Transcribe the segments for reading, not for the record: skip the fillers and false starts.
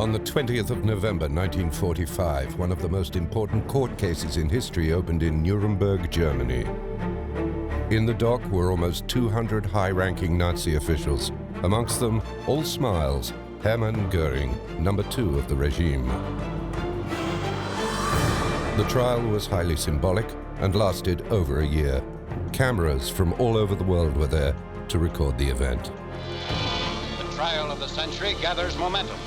On the 20th of November 1945, one of the most important court cases in history opened in Nuremberg, Germany. In the dock were almost 200 high-ranking Nazi officials, amongst them, all smiles, Hermann Göring, number 2 of the regime. The trial was highly symbolic and lasted over a year. Cameras from all over the world were there to record the event. The trial of the century gathers momentum.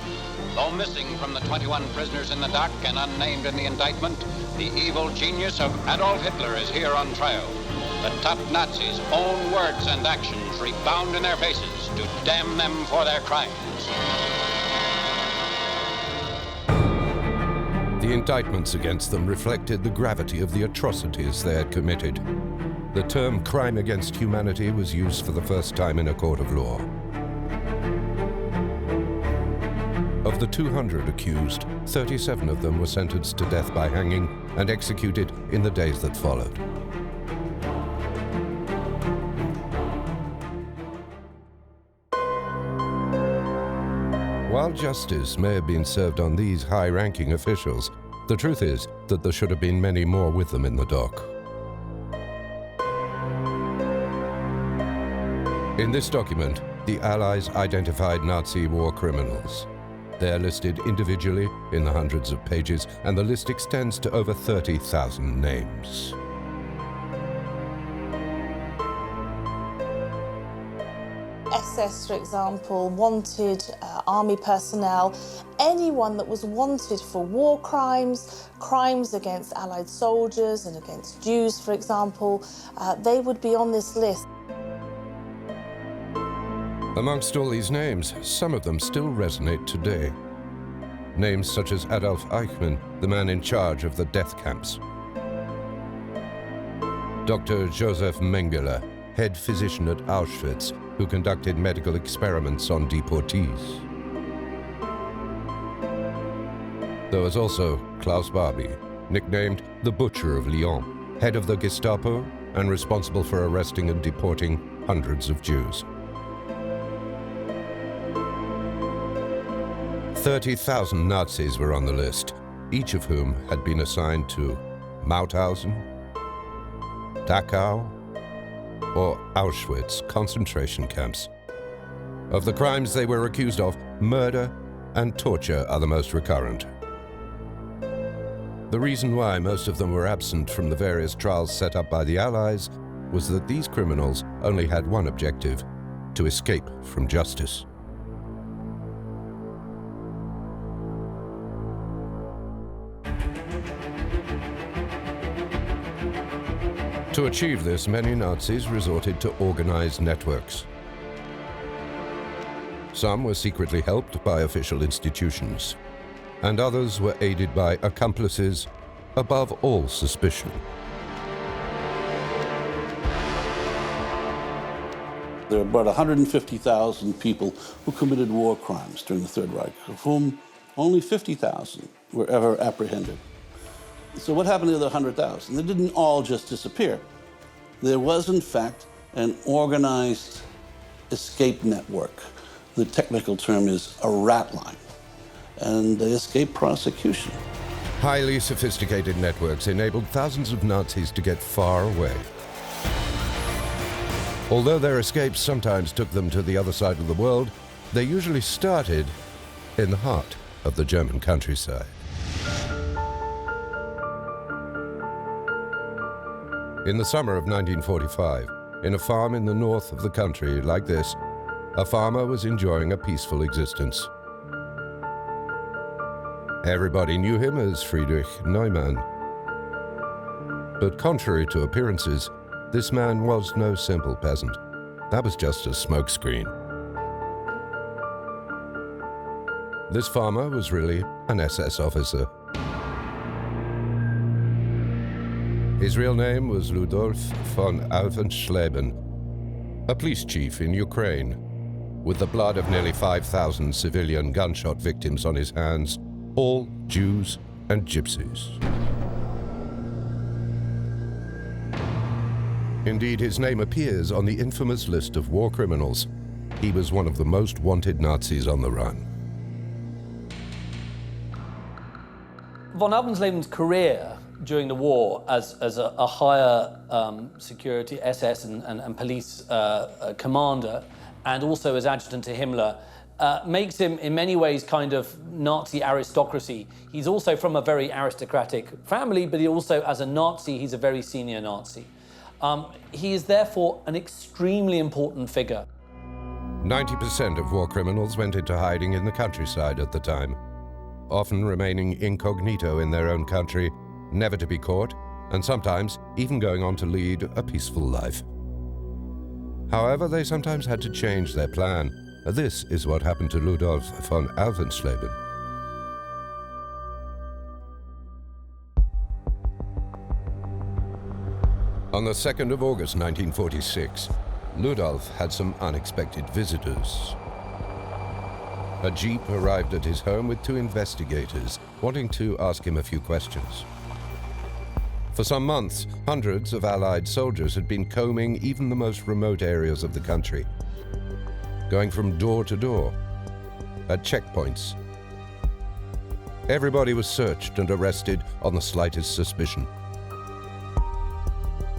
Though missing from the 21 prisoners in the dock and unnamed in the indictment, the evil genius of Adolf Hitler is here on trial. The top Nazis' own words and actions rebound in their faces to damn them for their crimes. The indictments against them reflected the gravity of the atrocities they had committed. The term crime against humanity was used for the first time in a court of law. Of the 200 accused, 37 of them were sentenced to death by hanging and executed in the days that followed. While justice may have been served on these high-ranking officials, the truth is that there should have been many more with them in the dock. In this document, the Allies identified Nazi war criminals. They are listed individually in the hundreds of pages, and the list extends to over 30,000 names. SS, for example, wanted army personnel, anyone that was wanted for war crimes, crimes against Allied soldiers and against Jews, for example, they would be on this list. Amongst all these names, some of them still resonate today. Names such as Adolf Eichmann, the man in charge of the death camps. Dr. Joseph Mengele, head physician at Auschwitz, who conducted medical experiments on deportees. There was also Klaus Barbie, nicknamed the Butcher of Lyon, head of the Gestapo and responsible for arresting and deporting hundreds of Jews. 30,000 Nazis were on the list, each of whom had been assigned to Mauthausen, Dachau, or Auschwitz concentration camps. Of the crimes they were accused of, murder and torture are the most recurrent. The reason why most of them were absent from the various trials set up by the Allies was that these criminals only had one objective: to escape from justice. To achieve this, many Nazis resorted to organized networks. Some were secretly helped by official institutions, and others were aided by accomplices above all suspicion. There are about 150,000 people who committed war crimes during the Third Reich, of whom only 50,000 were ever apprehended. So what happened to the other 100,000? They didn't all just disappear. There was, in fact, an organized escape network. The technical term is a rat line, and they escaped prosecution. Highly sophisticated networks enabled thousands of Nazis to get far away. Although their escapes sometimes took them to the other side of the world, they usually started in the heart of the German countryside. In the summer of 1945, in a farm in the north of the country like this, a farmer was enjoying a peaceful existence. Everybody knew him as Friedrich Neumann. But contrary to appearances, this man was no simple peasant. That was just a smokescreen. This farmer was really an SS officer. His real name was Ludolf von Alvensleben, a police chief in Ukraine, with the blood of nearly 5,000 civilian gunshot victims on his hands, all Jews and Gypsies. Indeed, his name appears on the infamous list of war criminals. He was one of the most wanted Nazis on the run. Von Alvenslaben's career during the war as a higher security SS and police commander, and also as adjutant to Himmler, makes him in many ways kind of Nazi aristocracy. He's also from a very aristocratic family, but he also, as a Nazi, he's a very senior Nazi. He is therefore an extremely important figure. 90% of war criminals went into hiding in the countryside at the time, often remaining incognito in their own country, never to be caught, and sometimes even going on to lead a peaceful life. However, they sometimes had to change their plan. This is what happened to Ludolf von Alvensleben. On the 2nd of August 1946, Ludolf had some unexpected visitors. A jeep arrived at his home with 2 investigators, wanting to ask him a few questions. For some months, hundreds of Allied soldiers had been combing even the most remote areas of the country, going from door to door, at checkpoints. Everybody was searched and arrested on the slightest suspicion.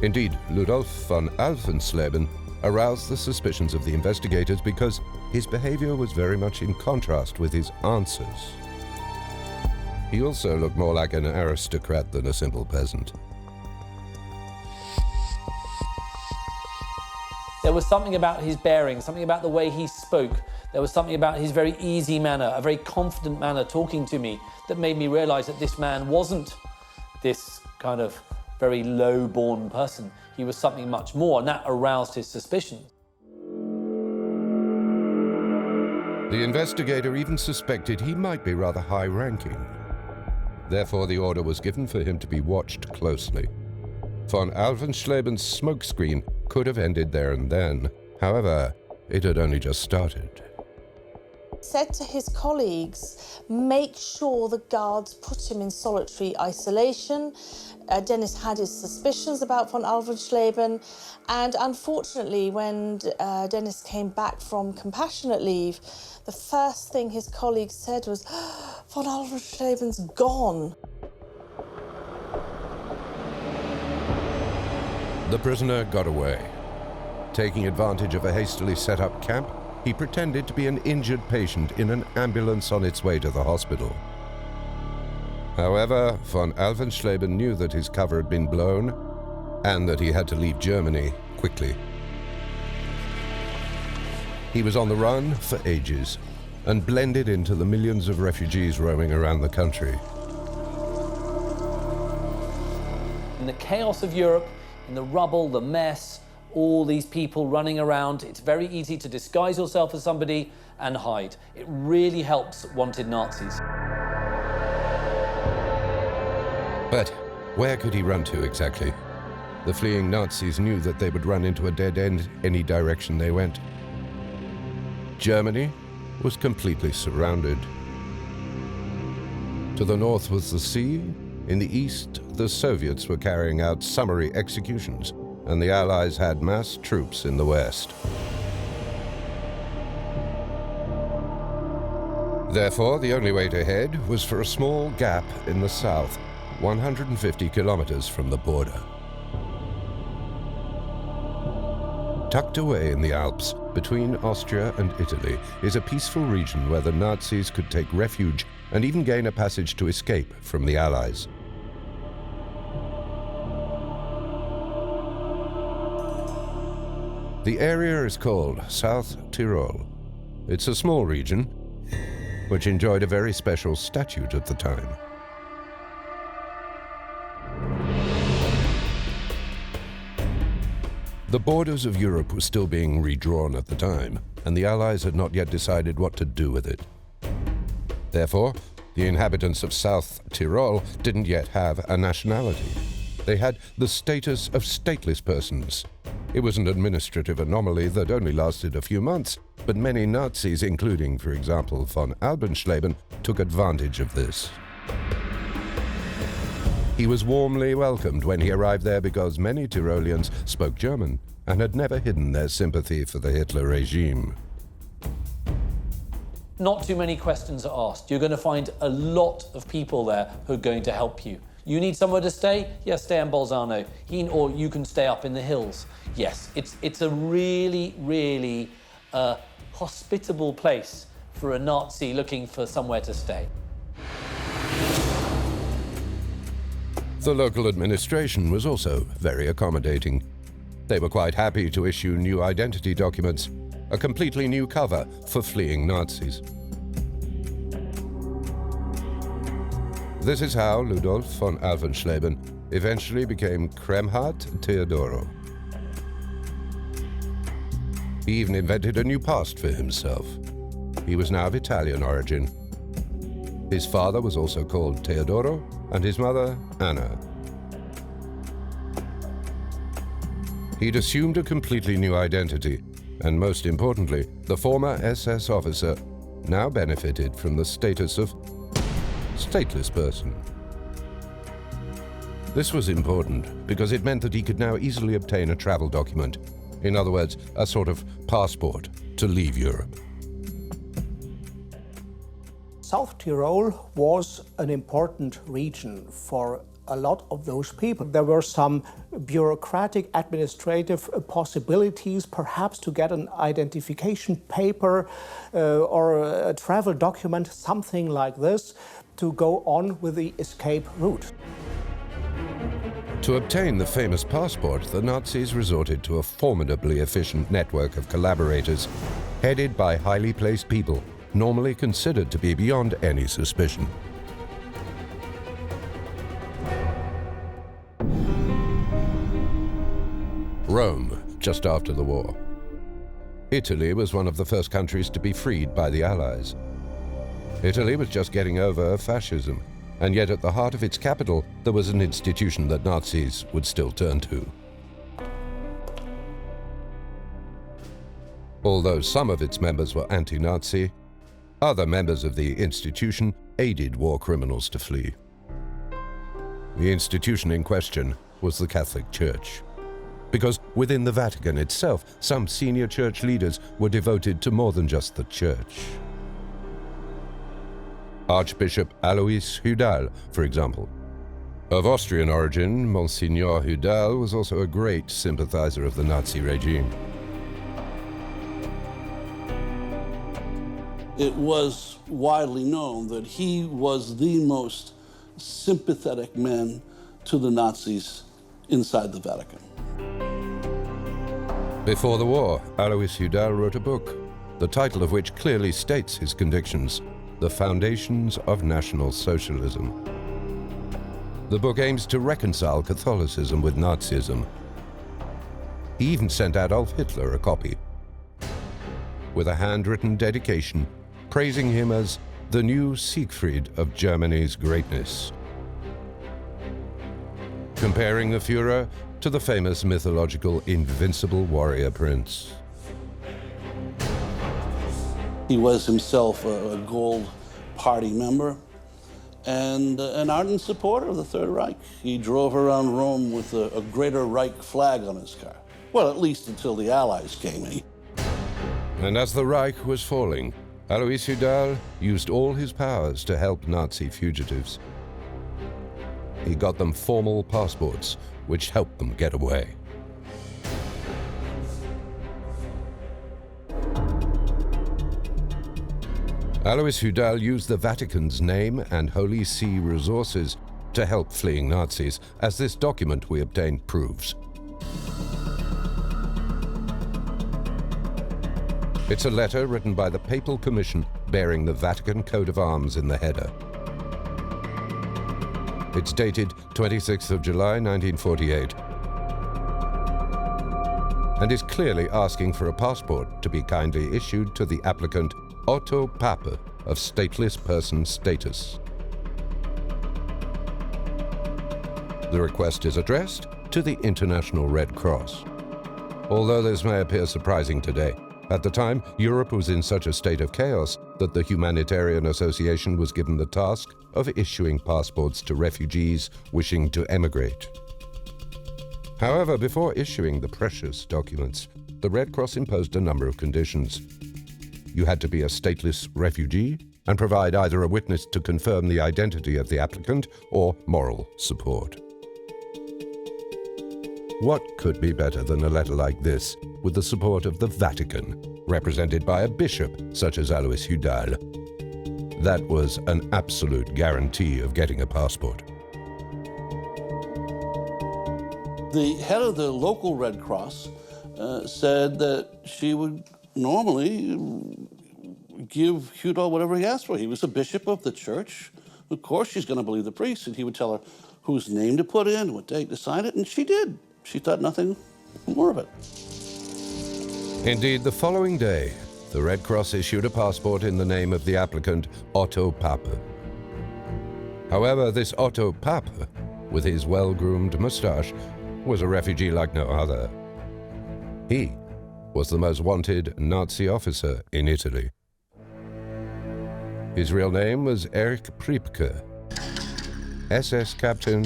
Indeed, Ludolf von Alvensleben aroused the suspicions of the investigators because his behavior was very much in contrast with his answers. He also looked more like an aristocrat than a simple peasant. There was something about his bearing, something about the way he spoke. There was something about his very easy manner, a very confident manner talking to me, that made me realize that this man wasn't this kind of very low-born person. He was something much more, and that aroused his suspicions. The investigator even suspected he might be rather high-ranking. Therefore, the order was given for him to be watched closely. Von Alvensleben's smokescreen could have ended there and then. However, it had only just started. Said to his colleagues, make sure the guards put him in solitary isolation. Dennis had his suspicions about von Alvensleben, and unfortunately, when Dennis came back from compassionate leave, the first thing his colleagues said was, von Alvensleben's gone. The prisoner got away. Taking advantage of a hastily set-up camp, he pretended to be an injured patient in an ambulance on its way to the hospital. However, von Alvensleben knew that his cover had been blown and that he had to leave Germany quickly. He was on the run for ages and blended into the millions of refugees roaming around the country. In the chaos of Europe, in the rubble, the mess, all these people running around, it's very easy to disguise yourself as somebody and hide. It really helps wanted Nazis. But where could he run to exactly? The fleeing Nazis knew that they would run into a dead end any direction they went. Germany was completely surrounded. To the north was the sea. In the east, the Soviets were carrying out summary executions, and the Allies had mass troops in the west. Therefore, the only way to head was for a small gap in the south, 150 kilometers from the border. Tucked away in the Alps, between Austria and Italy, is a peaceful region where the Nazis could take refuge and even gain a passage to escape from the Allies. The area is called South Tyrol. It's a small region, which enjoyed a very special statute at the time. The borders of Europe were still being redrawn at the time, and the Allies had not yet decided what to do with it. Therefore, the inhabitants of South Tyrol didn't yet have a nationality. They had the status of stateless persons. It was an administrative anomaly that only lasted a few months, but many Nazis, including, for example, von Alvensleben, took advantage of this. He was warmly welcomed when he arrived there because many Tyroleans spoke German and had never hidden their sympathy for the Hitler regime. not too many questions are asked. You're going to find a lot of people there who are going to help you. You need somewhere to stay? Yes, stay in Bolzano. Or you can stay up in the hills. Yes, it's a really, really hospitable place for a Nazi looking for somewhere to stay. The local administration was also very accommodating. They were quite happy to issue new identity documents, a completely new cover for fleeing Nazis. This is how Ludolf von Alvensleben eventually became Kremhard Teodoro. He even invented a new past for himself. He was now of Italian origin. His father was also called Teodoro, and his mother, Anna. He'd assumed a completely new identity, and most importantly, the former SS officer now benefited from the status of stateless person. This was important because it meant that he could now easily obtain a travel document. In other words, a sort of passport to leave Europe. South Tyrol was an important region for a lot of those people. There were some bureaucratic, administrative possibilities, perhaps to get an identification paper or a travel document, something like this, to go on with the escape route. To obtain the famous passport, the Nazis resorted to a formidably efficient network of collaborators, headed by highly placed people, normally considered to be beyond any suspicion. Rome, just after the war. Italy was one of the first countries to be freed by the Allies. Italy was just getting over fascism, and yet at the heart of its capital there was an institution that Nazis would still turn to. Although some of its members were anti-Nazi, other members of the institution aided war criminals to flee. The institution in question was the Catholic Church, because within the Vatican itself, some senior church leaders were devoted to more than just the church. Archbishop Alois Hudal, for example. Of Austrian origin, Monsignor Hudal was also a great sympathizer of the Nazi regime. It was widely known that he was the most sympathetic man to the Nazis inside the Vatican. Before the war, Alois Hudal wrote a book, the title of which clearly states his convictions: The Foundations of National Socialism. The book aims to reconcile Catholicism with Nazism. He even sent Adolf Hitler a copy, with a handwritten dedication praising him as the new Siegfried of Germany's greatness, comparing the Führer to the famous mythological invincible warrior prince. He was himself a Gold Party member and an ardent supporter of the Third Reich. He drove around Rome with a Greater Reich flag on his car. Well, at least until the Allies came in. And as the Reich was falling, Alois Hudal used all his powers to help Nazi fugitives. He got them formal passports, which helped them get away. Alois Hudal used the Vatican's name and Holy See resources to help fleeing Nazis, as this document we obtained proves. It's a letter written by the Papal Commission bearing the Vatican coat of arms in the header. It's dated 26th of July, 1948, and is clearly asking for a passport to be kindly issued to the applicant Otto Pape of stateless person status. The request is addressed to the International Red Cross. Although this may appear surprising today, at the time, Europe was in such a state of chaos that the Humanitarian Association was given the task of issuing passports to refugees wishing to emigrate. However, before issuing the precious documents, the Red Cross imposed a number of conditions. you had to be a stateless refugee and provide either a witness to confirm the identity of the applicant or moral support. What could be better than a letter like this with the support of the Vatican, represented by a bishop such as Alois Hudal? That was an absolute guarantee of getting a passport. The head of the local Red Cross said that she would normally give Hudal whatever he asked for. He was a bishop of the church. Of course she's going to believe the priest, and he would tell her whose name to put in, what date to sign it, and she did. She thought nothing more of it. Indeed, the following day, the Red Cross issued a passport in the name of the applicant, Otto Pape. However, this Otto Pape, with his well-groomed moustache, was a refugee like no other. He was the most wanted Nazi officer in Italy. His real name was Erich Priebke, SS captain,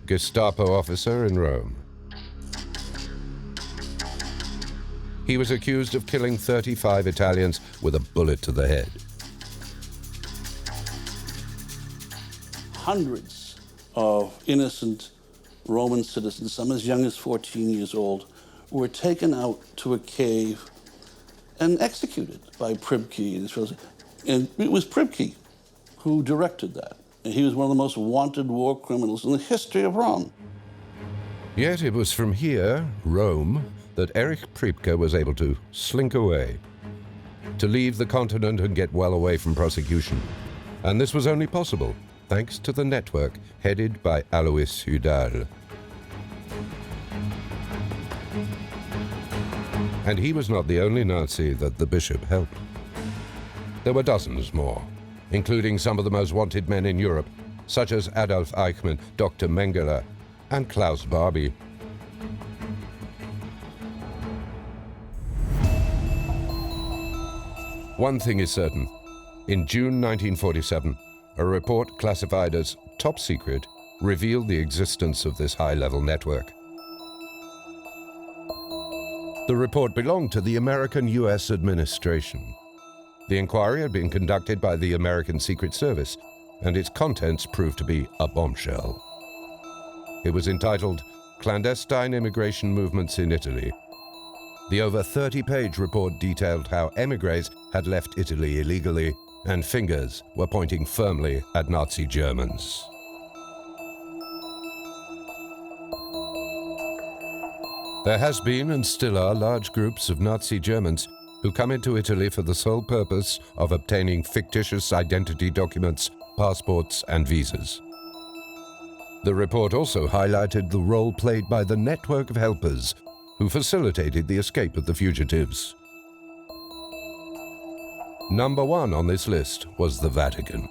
Gestapo officer in Rome. He was accused of killing 35 Italians with a bullet to the head. Hundreds of innocent Roman citizens, some as young as 14 years old, were taken out to a cave and executed by Priebke. And it was Priebke who directed that. And he was one of the most wanted war criminals in the history of Rome. Yet it was from here, Rome, that Erich Priebke was able to slink away, to leave the continent and get well away from prosecution. And this was only possible thanks to the network headed by Alois Hudal. And he was not the only Nazi that the bishop helped. There were dozens more, including some of the most wanted men in Europe, such as Adolf Eichmann, Dr. Mengele, and Klaus Barbie. One thing is certain. In June 1947, a report classified as top secret revealed the existence of this high-level network. The report belonged to the American-US administration. The inquiry had been conducted by the American Secret Service, and its contents proved to be a bombshell. It was entitled Clandestine Immigration Movements in Italy. The over 30-page report detailed how émigrés had left Italy illegally, and fingers were pointing firmly at Nazi Germans. There has been and still are large groups of Nazi Germans who come into Italy for the sole purpose of obtaining fictitious identity documents, passports, and visas. The report also highlighted the role played by the network of helpers who facilitated the escape of the fugitives. Number one on this list was the Vatican.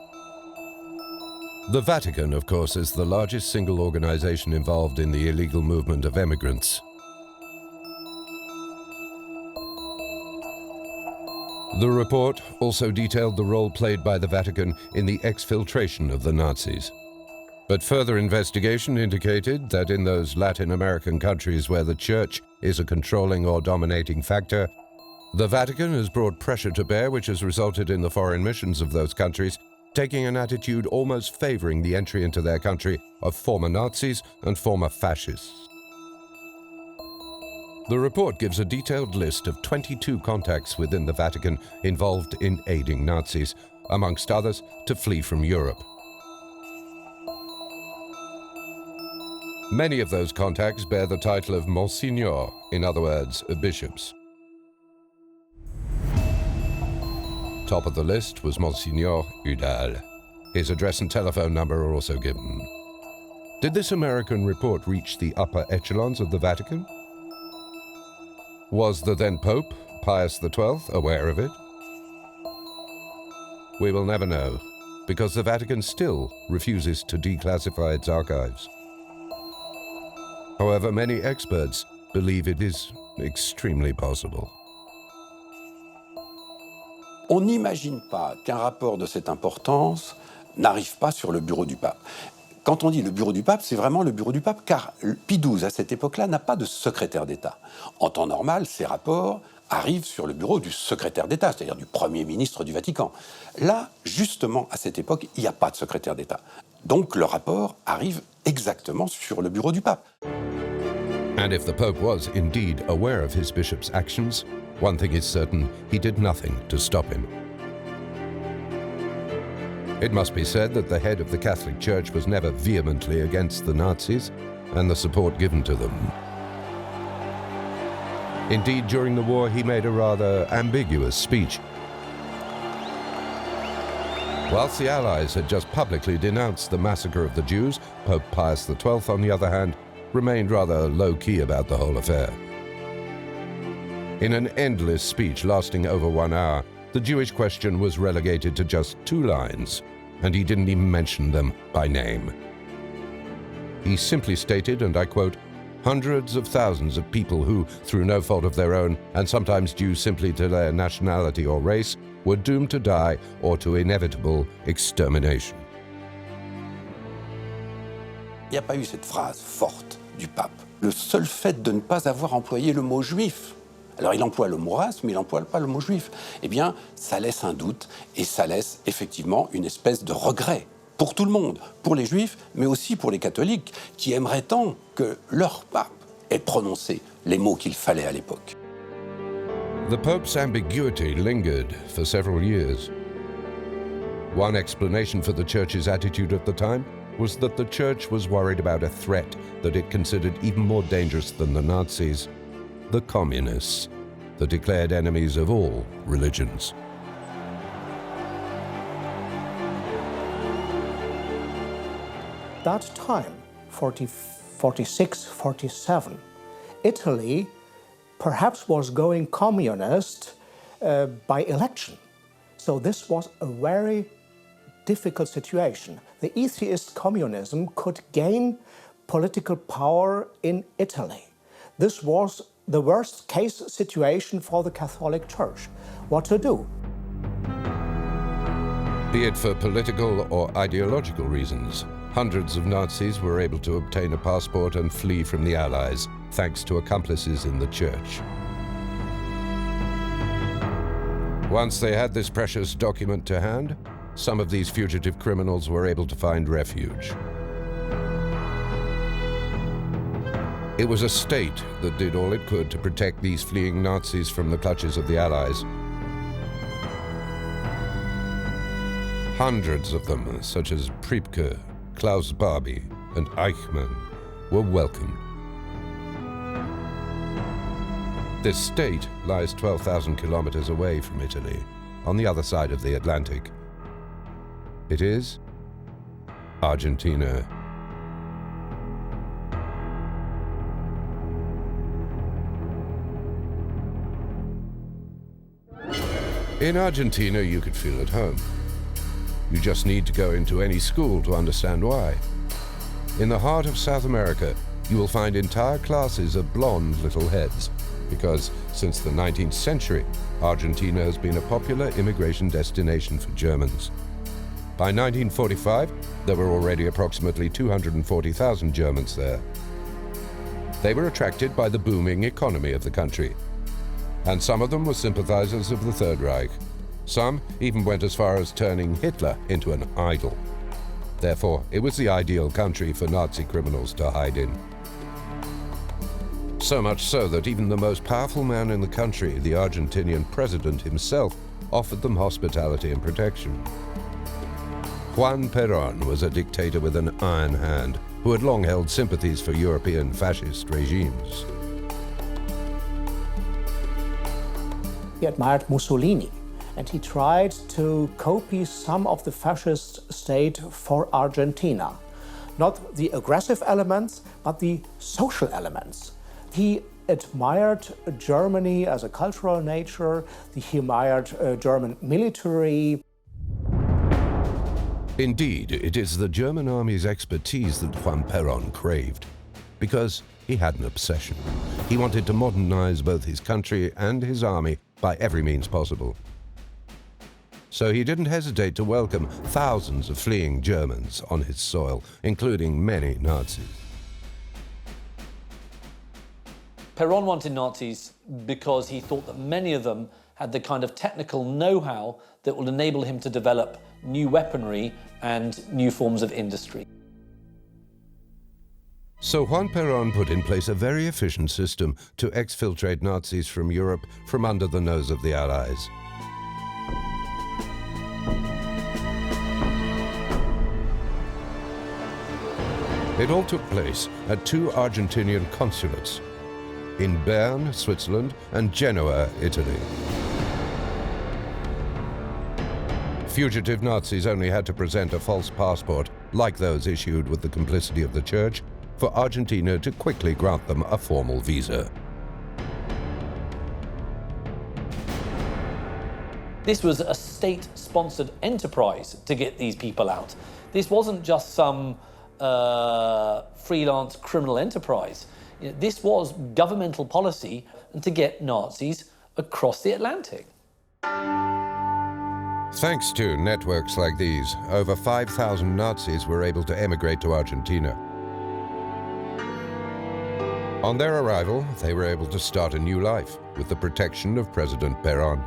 The Vatican, of course, is the largest single organization involved in the illegal movement of emigrants. The report also detailed the role played by the Vatican in the exfiltration of the Nazis. But further investigation indicated that in those Latin American countries where the Church is a controlling or dominating factor, the Vatican has brought pressure to bear which has resulted in the foreign missions of those countries taking an attitude almost favoring the entry into their country of former Nazis and former fascists. The report gives a detailed list of 22 contacts within the Vatican involved in aiding Nazis, amongst others, to flee from Europe. Many of those contacts bear the title of Monsignor, in other words, bishops. Top of the list was Monsignor Hudal. His address and telephone number are also given. Did this American report reach the upper echelons of the Vatican? Was the then Pope, Pius XII, aware of it? We will never know, because the Vatican still refuses to declassify its archives. However, many experts believe it is extremely possible. On n'imagine pas qu'un rapport de cette importance n'arrive pas sur le bureau du pape. Quand on dit le bureau du pape, c'est vraiment le bureau du pape, car Pie XII, à cette époque-là, n'a pas de secrétaire d'État. En temps normal, ces rapports arrive sur le bureau du secrétaire d'État, c'est-à-dire du Premier ministre du Vatican. Là, justement, à cette époque, il n'y a pas de secrétaire d'État. Donc le rapport arrive exactement sur le bureau du pape. And if the Pope was indeed aware of his bishop's actions, one thing is certain, he did nothing to stop him. It must be said that the head of the Catholic Church was never vehemently against the Nazis and the support given to them. Indeed, during the war, he made a rather ambiguous speech. Whilst the Allies had just publicly denounced the massacre of the Jews, Pope Pius XII, on the other hand, remained rather low-key about the whole affair. In an endless speech lasting over 1 hour, the Jewish question was relegated to just 2 lines, and he didn't even mention them by name. He simply stated, and I quote, "Hundreds of thousands of people who, through no fault of their own, and sometimes due simply to their nationality or race, were doomed to die or to inevitable extermination." Il n'y a pas eu cette phrase forte du pape. Le seul fait de ne pas avoir employé le mot juif. Alors il emploie le mot race, mais il n'emploie pas le mot juif. Eh bien, ça laisse un doute et ça laisse effectivement une espèce de regret pour tout le monde, pour les juifs, mais aussi pour les catholiques, qui aimeraient tant que leur pape ait prononcé les mots qu'il fallait à l'époque. The Pope's ambiguity lingered for several years. One explanation for the Church's attitude at the time was that the Church was worried about a threat that it considered even more dangerous than the Nazis, the Communists, the declared enemies of all religions. That time, 46, 47, Italy perhaps was going communist by election. So this was a very difficult situation. The atheist communism could gain political power in Italy. This was the worst case situation for the Catholic Church. What to do? Be it for political or ideological reasons, hundreds of Nazis were able to obtain a passport and flee from the Allies, thanks to accomplices in the Church. Once they had this precious document to hand, some of these fugitive criminals were able to find refuge. It was a state that did all it could to protect these fleeing Nazis from the clutches of the Allies. Hundreds of them, such as Priebke, Klaus Barbie, and Eichmann, were welcomed. This state lies 12,000 kilometers away from Italy, on the other side of the Atlantic. It is Argentina. In Argentina, you could feel at home. You just need to go into any school to understand why. In the heart of South America, you will find entire classes of blonde little heads, because since the 19th century, Argentina has been a popular immigration destination for Germans. By 1945, there were already approximately 240,000 Germans there. They were attracted by the booming economy of the country, and some of them were sympathizers of the Third Reich. Some even went as far as turning Hitler into an idol. Therefore, it was the ideal country for Nazi criminals to hide in. So much so that even the most powerful man in the country, the Argentinian president himself, offered them hospitality and protection. Juan Perón was a dictator with an iron hand who had long held sympathies for European fascist regimes. He admired Mussolini, and he tried to copy some of the fascist state for Argentina. Not the aggressive elements, but the social elements. He admired Germany as a cultural nature, he admired German military. Indeed, it is the German army's expertise that Juan Perón craved, because he had an obsession. He wanted to modernize both his country and his army by every means possible. So he didn't hesitate to welcome thousands of fleeing Germans on his soil, including many Nazis. Peron wanted Nazis because he thought that many of them had the kind of technical know-how that will enable him to develop new weaponry and new forms of industry. So Juan Perón put in place a very efficient system to exfiltrate Nazis from Europe from under the nose of the Allies. It all took place at two Argentinian consulates, in Bern, Switzerland, and Genoa, Italy. Fugitive Nazis only had to present a false passport, like those issued with the complicity of the Church, for Argentina to quickly grant them a formal visa. This was a state-sponsored enterprise to get these people out. This wasn't just some freelance criminal enterprise. This was governmental policy to get Nazis across the Atlantic. Thanks to networks like these, over 5,000 Nazis were able to emigrate to Argentina. On their arrival, they were able to start a new life with the protection of President Perón.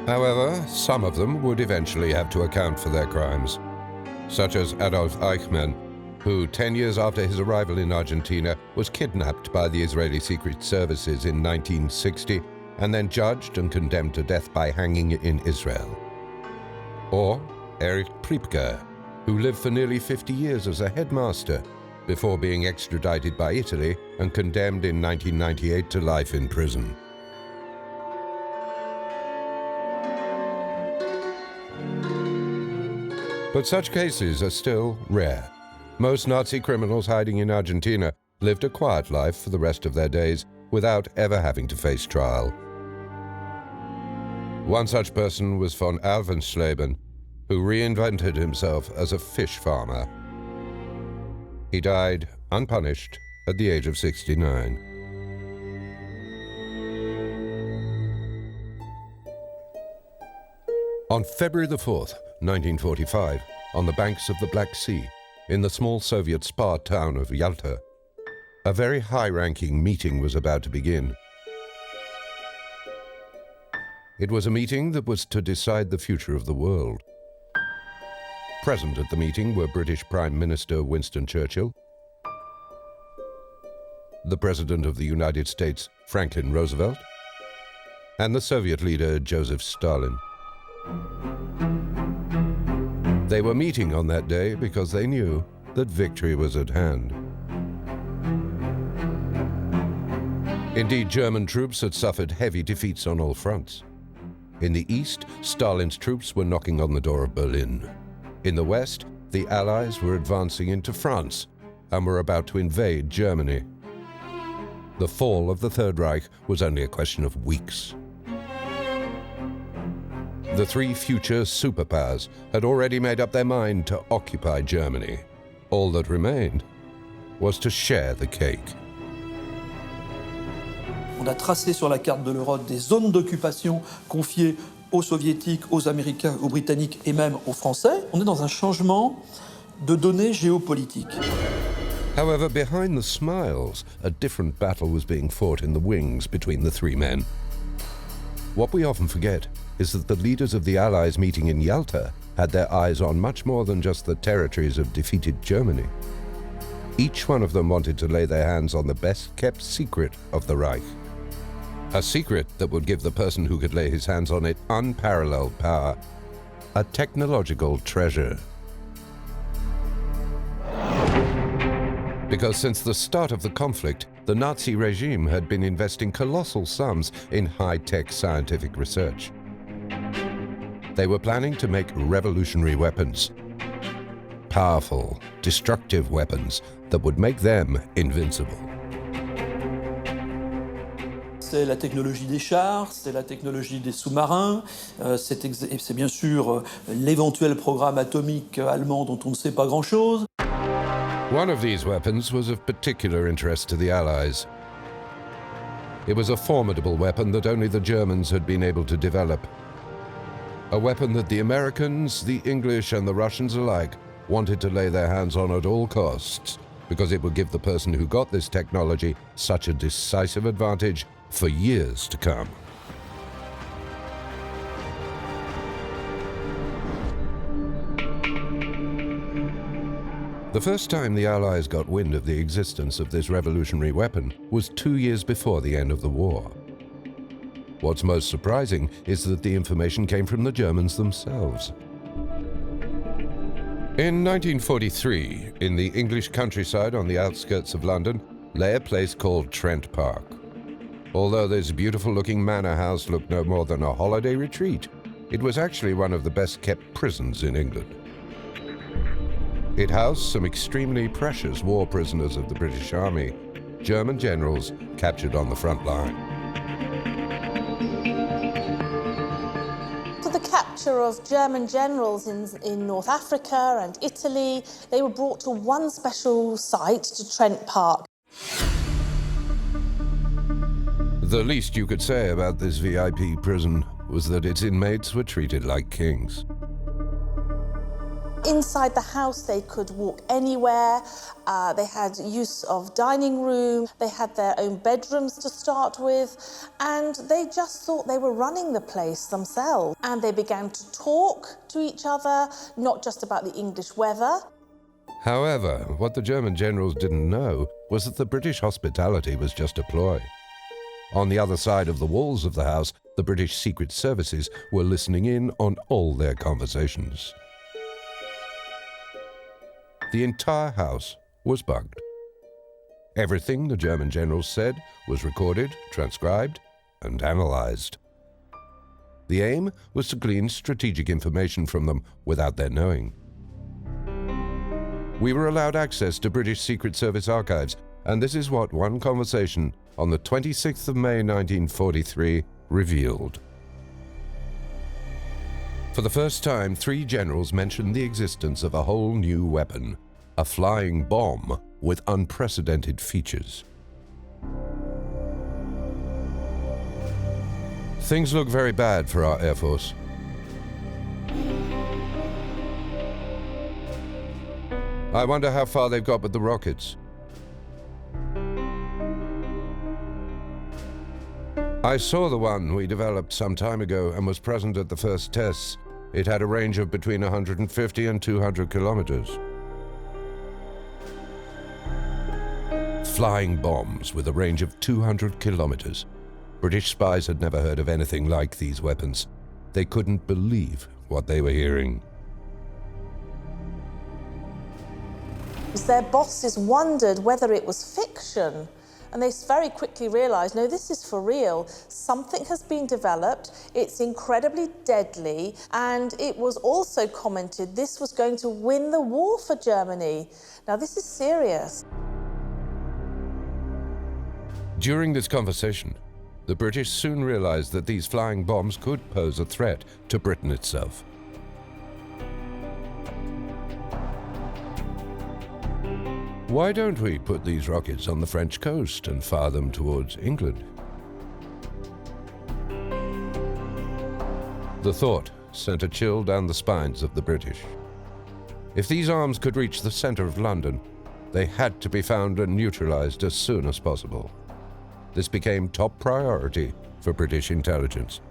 However, some of them would eventually have to account for their crimes, such as Adolf Eichmann, who 10 years after his arrival in Argentina was kidnapped by the Israeli Secret Services in 1960 and then judged and condemned to death by hanging in Israel. Or Erich Priebke, who lived for nearly 50 years as a headmaster before being extradited by Italy and condemned in 1998 to life in prison. But such cases are still rare. Most Nazi criminals hiding in Argentina lived a quiet life for the rest of their days without ever having to face trial. One such person was von Alvensleben, who reinvented himself as a fish farmer. He died unpunished at the age of 69. On February the 4th, 1945, on the banks of the Black Sea, in the small Soviet spa town of Yalta, a very high-ranking meeting was about to begin. It was a meeting that was to decide the future of the world. Present at the meeting were British Prime Minister Winston Churchill, the President of the United States Franklin Roosevelt, and the Soviet leader Joseph Stalin. They were meeting on that day because they knew that victory was at hand. Indeed, German troops had suffered heavy defeats on all fronts. In the east, Stalin's troops were knocking on the door of Berlin. In the west, the Allies were advancing into France and were about to invade Germany. The fall of the Third Reich was only a question of weeks. The three future superpowers had already made up their mind to occupy Germany. All that remained was to share the cake. On a tracé sur la carte de l'Europe des zones d'occupation confiées aux Soviétiques, aux Américains, aux Britanniques et même aux Français. On est dans un changement de données géopolitiques. However, behind the smiles, a different battle was being fought in the wings between the three men. What we often forget is that the leaders of the Allies meeting in Yalta had their eyes on much more than just the territories of defeated Germany. Each one of them wanted to lay their hands on the best-kept secret of the Reich. A secret that would give the person who could lay his hands on it unparalleled power. A technological treasure. Because since the start of the conflict, the Nazi regime had been investing colossal sums in high-tech scientific research. They were planning to make revolutionary weapons. Powerful, destructive weapons that would make them invincible. C'est la technologie des chars, c'est la technologie des sous-marins, c'est bien sûr l'éventuel programme atomique allemand dont on ne sait pas grand-chose. One of these weapons was of particular interest to the Allies. It was a formidable weapon that only the Germans had been able to develop. A weapon that the Americans, the English, and the Russians alike wanted to lay their hands on at all costs. because it would give the person who got this technology such a decisive advantage for years to come. The first time the Allies got wind of the existence of this revolutionary weapon was 2 years before the end of the war. What's most surprising is that the information came from the Germans themselves. In 1943, in the English countryside on the outskirts of London, lay a place called Trent Park. Although this beautiful-looking manor house looked no more than a holiday retreat, it was actually one of the best-kept prisons in England. It housed some extremely precious war prisoners of the British Army, German generals captured on the front line. For the capture of German generals in North Africa and Italy, they were brought to one special site, to Trent Park. The least you could say about this VIP prison was that its inmates were treated like kings. Inside the house, they could walk anywhere. They had use of dining room. They had their own bedrooms to start with. And they just thought they were running the place themselves. And they began to talk to each other, not just about the English weather. However, what the German generals didn't know was that the British hospitality was just a ploy. On the other side of the walls of the house, the British Secret Services were listening in on all their conversations. The entire house was bugged. Everything the German generals said was recorded, transcribed, and analyzed. The aim was to glean strategic information from them without their knowing. We were allowed access to British Secret Service archives, and this is what one conversation on the 26th of May 1943 revealed. For the first time, 3 generals mentioned the existence of a whole new weapon, a flying bomb with unprecedented features. Things look very bad for our Air Force. I wonder how far they've got with the rockets. I saw the one we developed some time ago and was present at the first tests. It had a range of between 150 and 200 kilometers. Flying bombs with a range of 200 kilometers. British spies had never heard of anything like these weapons. They couldn't believe what they were hearing. Their bosses wondered whether it was fiction. And they very quickly realised, no, this is for real. Something has been developed, it's incredibly deadly, and it was also commented this was going to win the war for Germany. Now, this is serious. During this conversation, the British soon realised that these flying bombs could pose a threat to Britain itself. Why don't we put these rockets on the French coast and fire them towards England? The thought sent a chill down the spines of the British. If these arms could reach the centre of London, they had to be found and neutralised as soon as possible. This became top priority for British intelligence.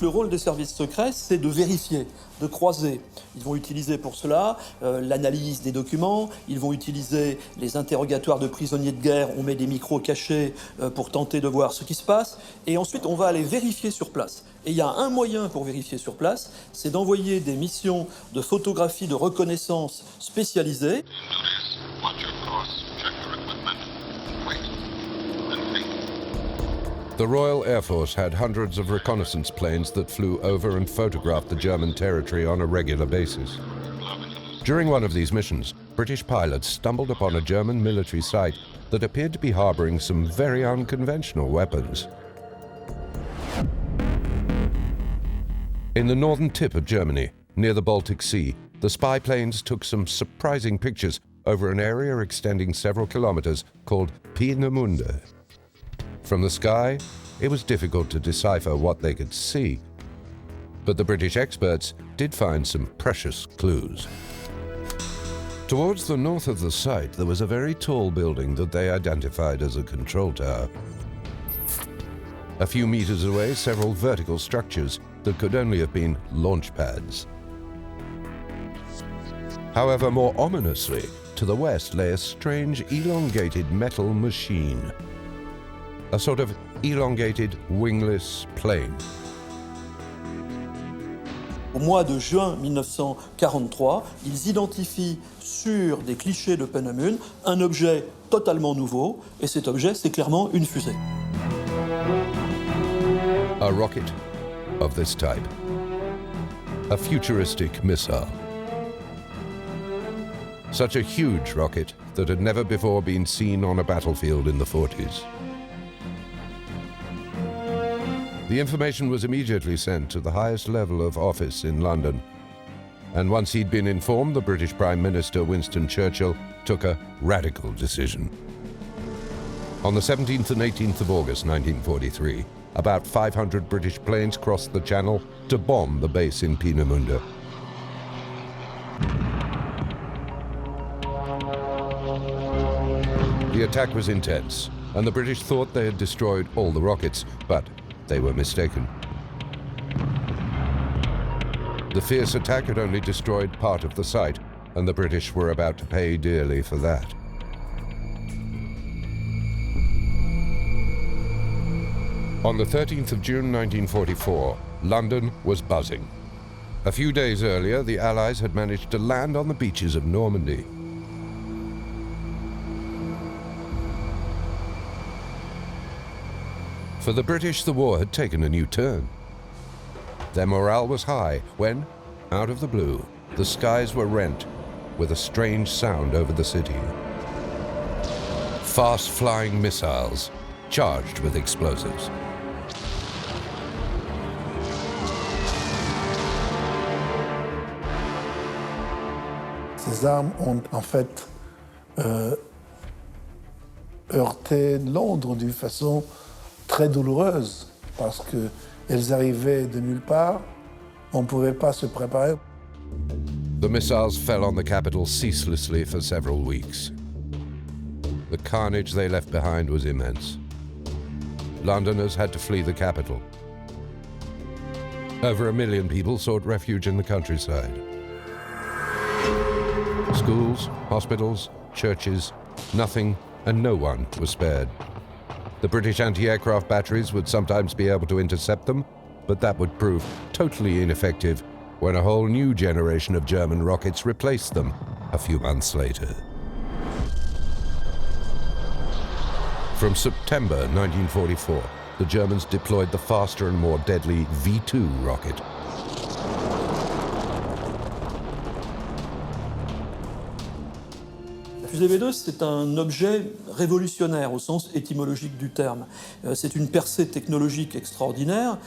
Le rôle des services secrets, c'est de vérifier, de croiser. Ils vont utiliser pour cela l'analyse des documents, ils vont utiliser les interrogatoires de prisonniers de guerre, on met des micros cachés pour tenter de voir ce qui se passe, et ensuite on va aller vérifier sur place. Et il y a un moyen pour vérifier sur place, c'est d'envoyer des missions de photographie de reconnaissance spécialisées. The Royal Air Force had hundreds of reconnaissance planes that flew over and photographed the German territory on a regular basis. During one of these missions, British pilots stumbled upon a German military site that appeared to be harboring some very unconventional weapons. In the northern tip of Germany, near the Baltic Sea, the spy planes took some surprising pictures over an area extending several kilometers called Peenemünde. From the sky, it was difficult to decipher what they could see, but the British experts did find some precious clues. Towards the north of the site, there was a very tall building that they identified as a control tower. A few meters away, several vertical structures that could only have been launch pads. However, more ominously, to the west lay a strange elongated metal machine. A sort of elongated wingless plane. Au mois de juin 1943, ils identifient sur des clichés de Peenemünde un objet totalement nouveau, et cet objet, c'est clairement une fusée. A rocket of this type. A futuristic missile. Such a huge rocket that had never before been seen on a battlefield in the 40s. The information was immediately sent to the highest level of office in London, and once he'd been informed, the British Prime Minister Winston Churchill took a radical decision. On the 17th and 18th of August 1943, about 500 British planes crossed the Channel to bomb the base in Peenemünde. The attack was intense, and the British thought they had destroyed all the rockets, but they were mistaken. The fierce attack had only destroyed part of the site, and the British were about to pay dearly for that. On the 13th of June 1944, London was buzzing. A few days earlier, the Allies had managed to land on the beaches of Normandy. For the British, the war had taken a new turn. Their morale was high when, out of the blue, the skies were rent with a strange sound over the city. Fast-flying missiles charged with explosives. Ces armes ont en fait heurté Londres d'une façon très douloureuse parce qu'elles arrivaient de nulle part, on ne pouvait pas se préparer. The missiles fell on the capital ceaselessly for several weeks. The carnage they left behind was immense. Londoners had to flee the capital. Over 1 million people sought refuge in the countryside. Schools, hospitals, churches, nothing and no one was spared. The British anti-aircraft batteries would sometimes be able to intercept them, but that would prove totally ineffective when a whole new generation of German rockets replaced them a few months later. From September 1944, the Germans deployed the faster and more deadly V2 rocket. La fusée V2, c'est un objet révolutionnaire au sens étymologique du terme. C'est une percée technologique extraordinaire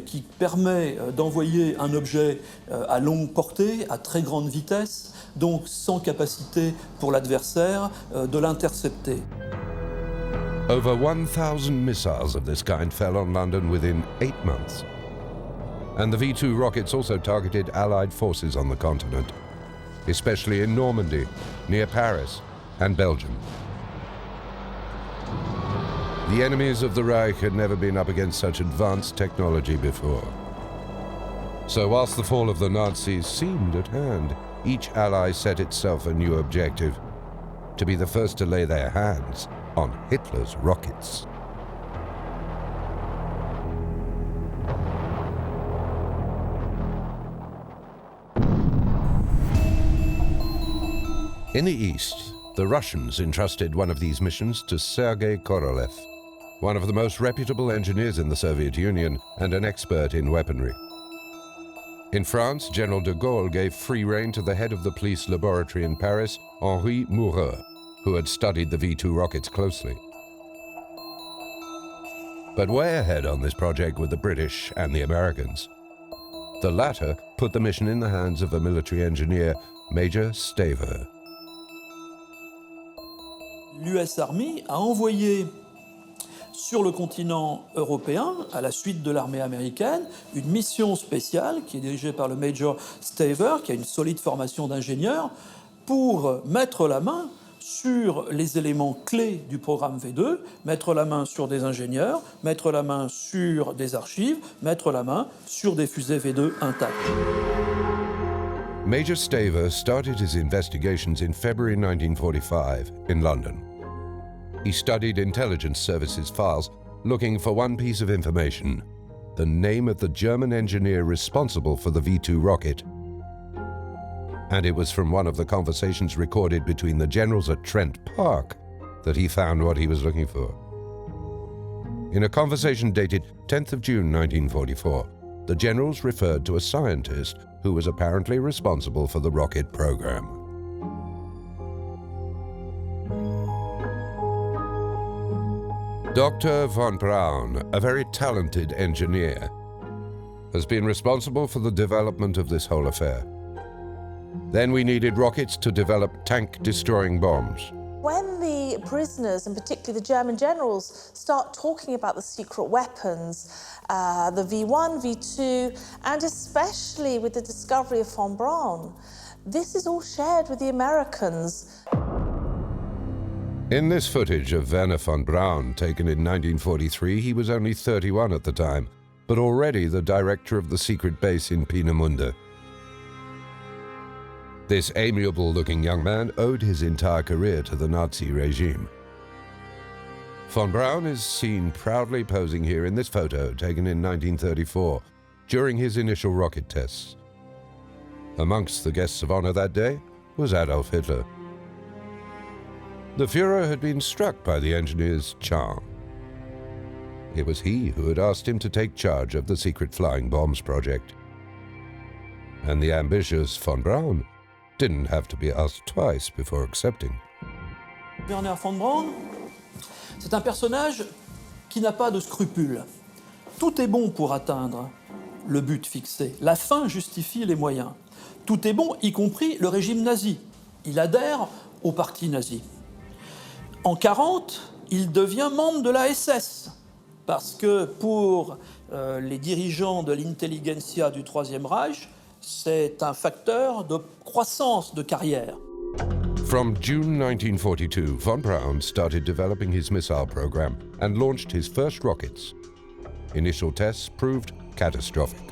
qui permet d'envoyer un objet à longue portée, à très grande vitesse, donc sans capacité pour l'adversaire de l'intercepter. Over 1,000 missiles of this kind fell on London within 8 months. And the V2 rockets also targeted Allied forces on the continent, especially in Normandy, near Paris, and Belgium. The enemies of the Reich had never been up against such advanced technology before. So whilst the fall of the Nazis seemed at hand, each ally set itself a new objective: to be the first to lay their hands on Hitler's rockets. In the east, the Russians entrusted one of these missions to Sergei Korolev, one of the most reputable engineers in the Soviet Union and an expert in weaponry. In France, General de Gaulle gave free rein to the head of the police laboratory in Paris, Henri Moureux, who had studied the V2 rockets closely. But way ahead on this project were the British and the Americans. The latter put the mission in the hands of a military engineer, Major Staver. L'US Army a envoyé sur le continent européen, à la suite de l'armée américaine, une mission spéciale qui est dirigée par le Major Staver, qui a une solide formation d'ingénieur, pour mettre la main sur les éléments clés du programme V2, mettre la main sur des ingénieurs, mettre la main sur des archives, mettre la main sur des fusées V2 intactes. Major Staver started his investigations in February 1945 in London. He studied intelligence services files, looking for one piece of information: the name of the German engineer responsible for the V2 rocket. And it was from one of the conversations recorded between the generals at Trent Park that he found what he was looking for. In a conversation dated 10th of June 1944, the generals referred to a scientist who was apparently responsible for the rocket program. Dr. von Braun, a very talented engineer, has been responsible for the development of this whole affair. Then we needed rockets to develop tank-destroying bombs. When the prisoners, and particularly the German generals, start talking about the secret weapons, the V1, V2, and especially with the discovery of von Braun, this is all shared with the Americans. In this footage of Werner von Braun, taken in 1943, he was only 31 at the time, but already the director of the secret base in Peenemünde. This amiable-looking young man owed his entire career to the Nazi regime. Von Braun is seen proudly posing here in this photo taken in 1934, during his initial rocket tests. Amongst the guests of honor that day was Adolf Hitler. The Führer had been struck by the engineer's charm. It was he who had asked him to take charge of the secret flying bombs project. And the ambitious von Braun didn't have to be asked twice before accepting. Werner von Braun, c'est un personnage qui n'a pas de scrupules. Tout est bon pour atteindre le but fixé. La fin justifie les moyens. Tout est bon, y compris le régime nazi. Il adhère au parti nazi. En 1940, il devient membre de la SS, parce que pour les dirigeants de l'intelligentsia du Troisième Reich, c'est un facteur de croissance de carrière. From June 1942, von Braun started developing his missile program and launched his first rockets. Initial tests proved catastrophic.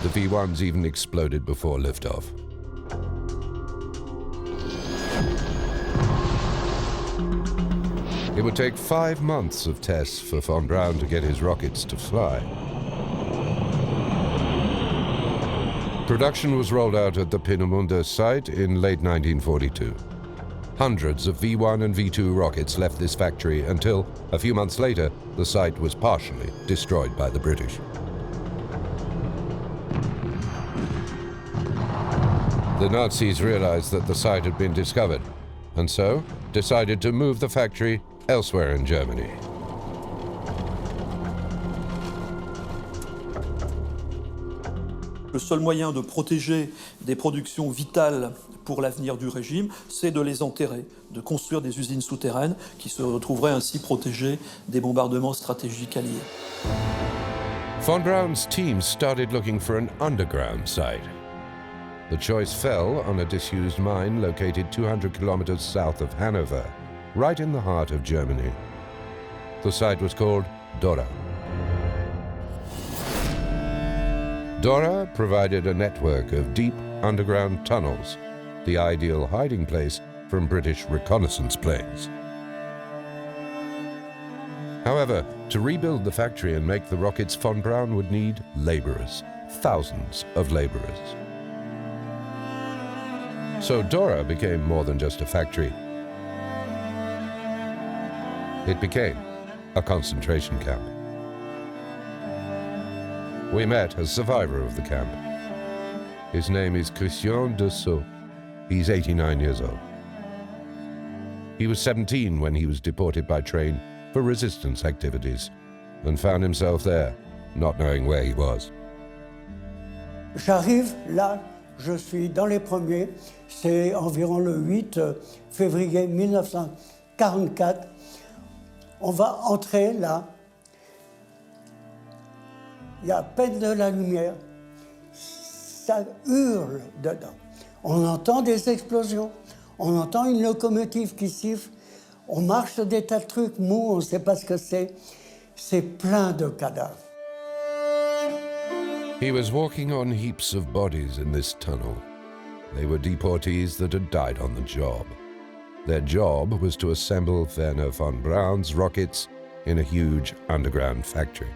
The V1s even exploded before liftoff. It would take 5 months of tests for von Braun to get his rockets to fly. Production was rolled out at the Peenemünde site in late 1942. Hundreds of V1 and V2 rockets left this factory until, a few months later, the site was partially destroyed by the British. The Nazis realized that the site had been discovered, and so decided to move the factory elsewhere in Germany. Le seul moyen de protéger des productions vitales pour l'avenir du régime, c'est de les enterrer, de construire des usines souterraines qui se retrouveraient ainsi protégées des bombardements stratégiques alliés. Von Braun's team started looking for an underground site. The choice fell on a disused mine located 200 kilometers south of Hanover, right in the heart of Germany. The site was called Dora. Dora provided a network of deep underground tunnels, the ideal hiding place from British reconnaissance planes. However, to rebuild the factory and make the rockets, von Braun would need laborers, thousands of laborers. So Dora became more than just a factory. It became a concentration camp. We met a survivor of the camp. His name is Christian Dessau. He's 89 years old. He was 17 when he was deported by train for resistance activities and found himself there, not knowing where he was. J'arrive là, je suis dans les premiers, c'est environ le 8 février 1944. On va entrer là. Il y a à peine de la lumière. ça hurle dedans. On entend des explosions, on entend une locomotive qui siffle, on marche sur des tas de trucs mous, on ne sait pas ce que c'est. C'est plein de cadavres. He was walking on heaps of bodies in this tunnel. They were deportees that had died on the job. Their job was to assemble Werner von Braun's rockets in a huge underground factory.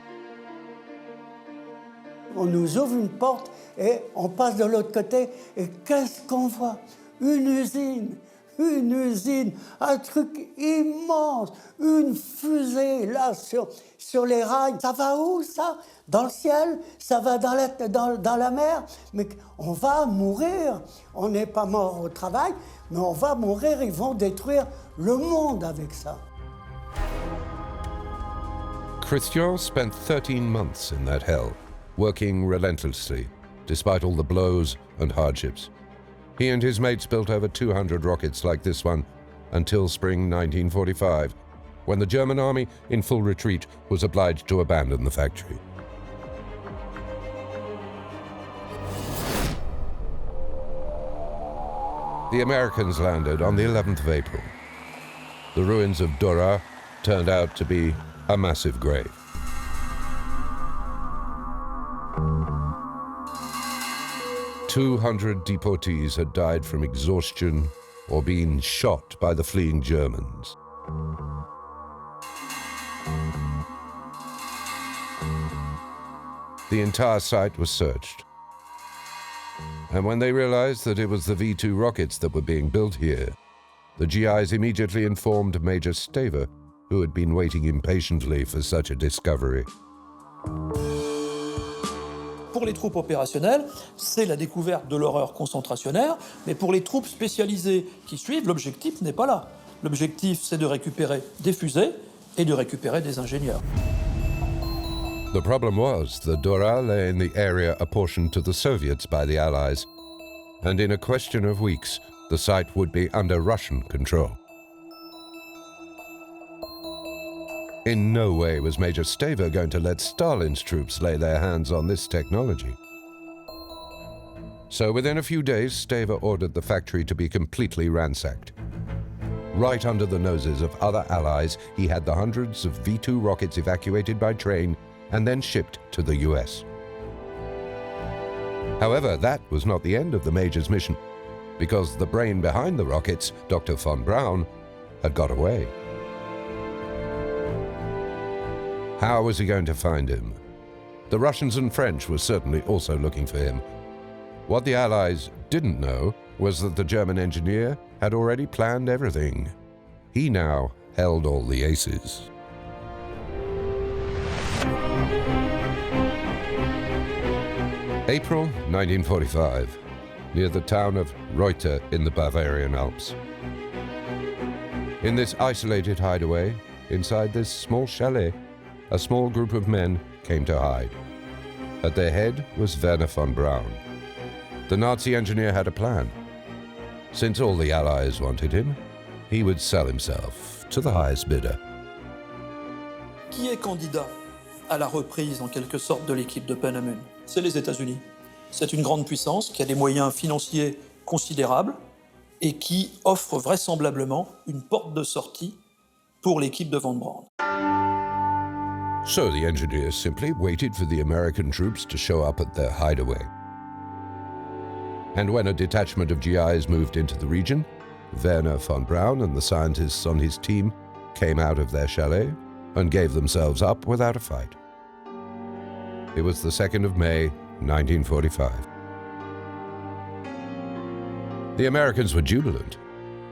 On nous ouvre une porte et on passe de l'autre côté et qu'est-ce qu'on voit? Une usine, un truc immense, une fusée là sur les rails. Ça va où ça? Dans le ciel? Ça va dans la mer? Mais on va mourir. On n'est pas mort au travail, mais on va mourir. Ils vont détruire le monde avec ça. Christian spent 13 months in that hell, working relentlessly, despite all the blows and hardships. He and his mates built over 200 rockets like this one until spring 1945, when the German army, in full retreat, was obliged to abandon the factory. The Americans landed on the 11th of April. The ruins of Dora turned out to be a massive grave. "200 deportees had died from exhaustion or been shot by the fleeing Germans. The entire site was searched. And when they realized that it was the V2 rockets that were being built here, the GIs immediately informed Major Staver, who had been waiting impatiently for such a discovery. Pour les troupes opérationnelles, c'est la découverte de l'horreur concentrationnaire, mais pour les troupes spécialisées qui suivent, l'objectif n'est pas là. L'objectif, c'est de récupérer des fusées et de récupérer des ingénieurs. The problem was that Dora lay in the area apportioned to the Soviets by the Allies, and in a question of weeks, the site would be under Russian control. In no way was Major Staver going to let Stalin's troops lay their hands on this technology. So within a few days, Staver ordered the factory to be completely ransacked. Right under the noses of other Allies, he had the hundreds of V2 rockets evacuated by train and then shipped to the US. However, that was not the end of the Major's mission, because the brain behind the rockets, Dr. von Braun, had got away. How was he going to find him? The Russians and French were certainly also looking for him. What the Allies didn't know was that the German engineer had already planned everything. He now held all the aces. April 1945, near the town of Reuter in the Bavarian Alps. In this isolated hideaway, inside this small chalet, a small group of men came to hide. At their head was Werner von Braun. The Nazi engineer had a plan. Since all the Allies wanted him, he would sell himself to the highest bidder. Qui est candidat à la reprise, en quelque sorte, de l'équipe de Panemon? C'est les États-Unis. C'est une grande puissance qui a des moyens financiers considérables et qui offre vraisemblablement une porte de sortie pour l'équipe de Von Braun. So the engineers simply waited for the American troops to show up at their hideaway. And when a detachment of GIs moved into the region, Werner von Braun and the scientists on his team came out of their chalet and gave themselves up without a fight. It was the 2nd of May, 1945. The Americans were jubilant.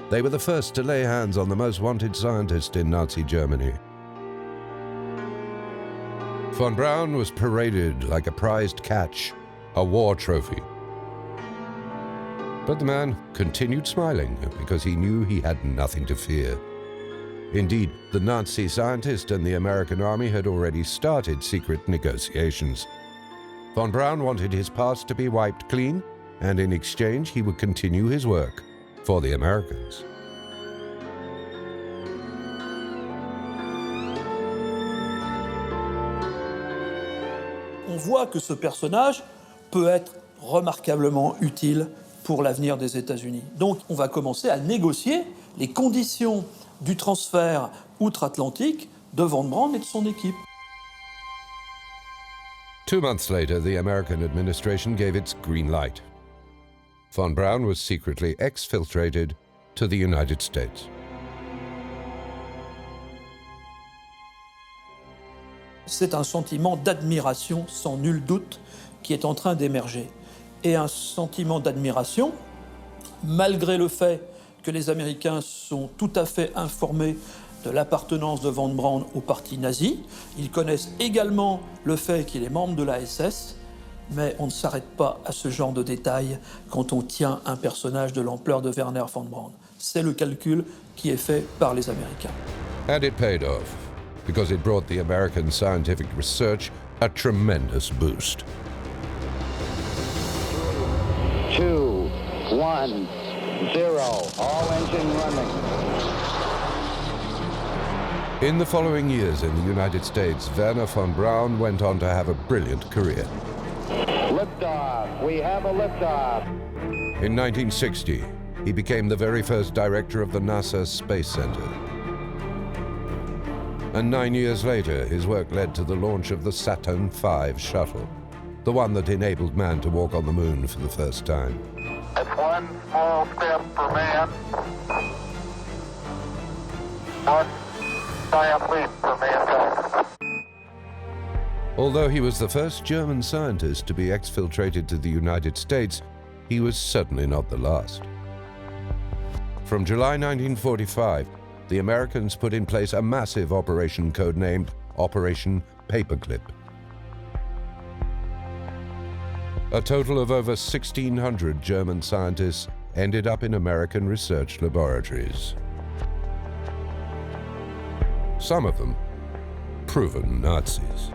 They were the first to lay hands on the most wanted scientist in Nazi Germany. Von Braun was paraded like a prized catch, a war trophy. But the man continued smiling because he knew he had nothing to fear. Indeed, the Nazi scientist and the American army had already started secret negotiations. Von Braun wanted his past to be wiped clean, and in exchange he would continue his work for the Americans. On voit que ce personnage peut être remarquablement utile pour l'avenir des États-Unis. Donc on va commencer à négocier les conditions du transfert outre-Atlantique de Von Braun et de son équipe. 2 months later, the American administration gave its green light. Von Braun was secretly exfiltrated to the United States. C'est un sentiment d'admiration, sans nul doute, qui est en train d'émerger. Et un sentiment d'admiration, malgré le fait que les Américains sont tout à fait informés de l'appartenance de Von Braun au parti nazi. Ils connaissent également le fait qu'il est membre de la SS, mais on ne s'arrête pas à ce genre de détails quand on tient un personnage de l'ampleur de Werner von Braun. C'est le calcul qui est fait par les Américains. And it paid off, because it brought the American scientific research a tremendous boost. 2, 1, 0, all engine running. In the following years in the United States, Werner von Braun went on to have a brilliant career. Liftoff, we have a liftoff. In 1960, he became the very first director of the NASA Space Center. And 9 years later, his work led to the launch of the Saturn V shuttle, the one that enabled man to walk on the moon for the first time. It's one small step for man, one giant leap for mankind. Although he was the first German scientist to be exfiltrated to the United States, he was certainly not the last. From July 1945, the Americans put in place a massive operation codenamed Operation Paperclip. A total of over 1,600 German scientists ended up in American research laboratories. Some of them proven Nazis.